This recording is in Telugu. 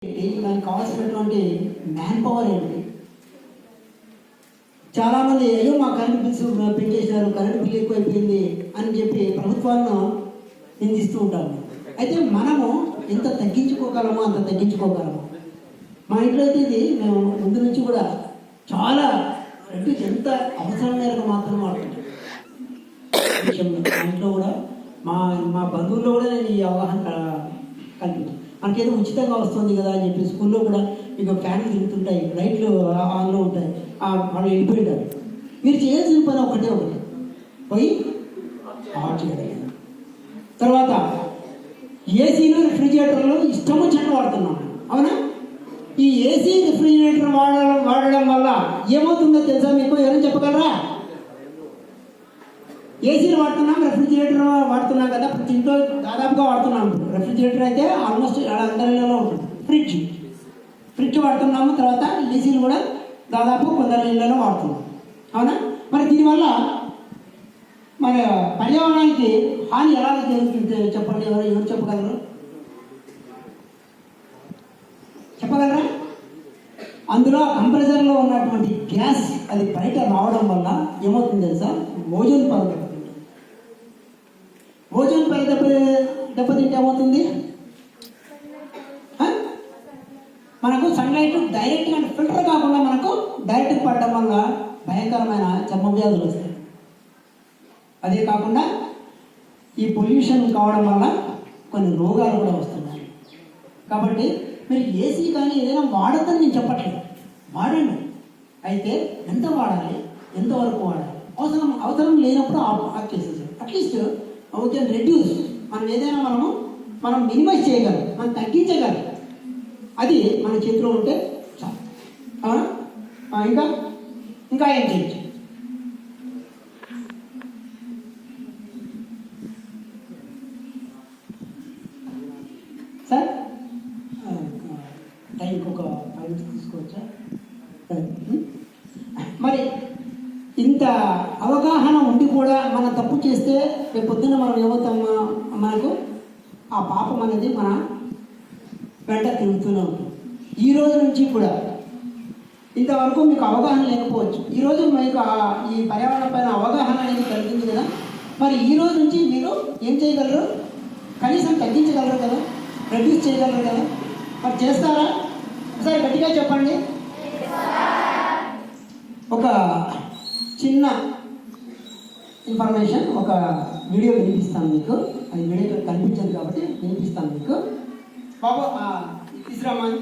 దానికి కావాల్సినటువంటి మ్యాన్ పవర్ ఏంటి? చాలామంది అయ్యో మా కరెంట్ బిల్స్ పెంచేసినారు, కరెంట్ బిల్ ఎక్కువైపోయింది అని చెప్పి ప్రభుత్వాలను నిందిస్తూ ఉంటాము. అయితే మనము ఎంత తగ్గించుకోగలమో అంత తగ్గించుకోగలము. మా ఇంట్లో అయితే ఇది మేము ముందు నుంచి కూడా చాలా అంటే ఎంత అవసరం మేరకు మాత్రం వాడుతున్నాం విషయంలో. మా ఇంట్లో కూడా మా బంధువుల్లో కూడా నేను ఈ అవగాహన కల్పించాను. మనకేదో ఉచితంగా వస్తుంది కదా అని చెప్పి స్కూల్లో కూడా మీకు ఫ్యాన్లు తిరుగుతుంటాయి, లైట్లు ఆన్లో ఉంటాయి, వాళ్ళు వెళ్ళిపోయింటారు. మీరు చేయాల్సిన పని ఒకటే పోయి ఆఫ్ చేయడం. తర్వాత ఏసీలు రిఫ్రిజిరేటర్లు ఇష్టం వచ్చినట్టు వాడుతున్నాం, అవునా? ఈ ఏసీ రిఫ్రిజిరేటర్ వాడడం వల్ల ఏమవుతుందో తెలుసా మీకు? ఎవరైనా చెప్పగలరా? ఏసీలు వాడుతున్నాం, రెఫ్రిజిరేటర్ వాడుతున్నాం కదా, ప్రతి ఇంట్లో దాదాపుగా వాడుతున్నాం. రెఫ్రిజిరేటర్ అయితే ఆల్మోస్ట్ అందరిలో ఉంటుంది. ఫ్రిడ్జ్ వాడుతున్నాము, తర్వాత ఏసీలు కూడా దాదాపు కొందరి ఇళ్లలో వాడుతున్నాం, అవునా? మరి దీనివల్ల మరి పర్యావరణానికి హాని ఎలా జరుగుతుంది చెప్పండి. ఎవరు చెప్పగలరు? చెప్పగలరా? అందులో కంప్రెసర్లో ఉన్నటువంటి గ్యాస్ అది బయట రావడం వల్ల ఏమవుతుంది తెలుసా? ఓజోన్ పొర దెబ్బతింటుంది. ఓజోన్ పొర దెబ్బతింటే ఏమవుతుంది? మనకు సన్లైట్ డైరెక్ట్గా ఫిల్టర్ కాకుండా మనకు డైరెక్ట్ పడడం వల్ల భయంకరమైన చర్మ వ్యాధులు వస్తాయి. అదే కాకుండా ఈ పొల్యూషన్ కావడం వల్ల కొన్ని రోగాలు కూడా వస్తున్నాయి. కాబట్టి మీరు ఏసీ కానీ ఏదైనా వాడద్దని నేను చెప్పట్లేదు, వాడండి. అయితే ఎంత వాడాలి, ఎంతవరకు వాడాలి, అవసరం లేనప్పుడు ఆఫ్ చేసేసారు. At least we can reduce. మనం ఏదైనా మనం మినిమైజ్ చేయగలం, మనం తగ్గించగలం. అది మన చేతిలో ఉంటే చాలు. ఇంకా ఏం చేయొచ్చు? సార్ టైంకి ఒక 5 minutes తీసుకోవచ్చా? మరి ఇంత అవగాహన ఉండి కూడా మనం తప్పు చేస్తే రేపు పొద్దున్న మనం ఏమవుతామా? మనకు ఆ పాపం అనేది మన వెంట తిరుగుతూనే ఉంటుంది. ఈ రోజు నుంచి కూడా ఇంతవరకు మీకు అవగాహన లేకపోవచ్చు. ఈరోజు మీకు ఈ పర్యావరణ పైన అవగాహన అనేది కలిగింది కదా. మరి ఈ రోజు నుంచి మీరు ఏం చేయగలరు? కనీసం తగ్గించగలరు కదా, రెడ్యూస్ చేయగలరు కదా. మరి చేస్తారా? ఒకసారి గట్టిగా చెప్పండి. ఒక చిన్న ఇన్ఫర్మేషన్, ఒక వీడియో వినిపిస్తాను మీకు. అది వీడియో కనిపించదు కాబట్టి వినిపిస్తాను మీకు. బాబు ఇస్రామన్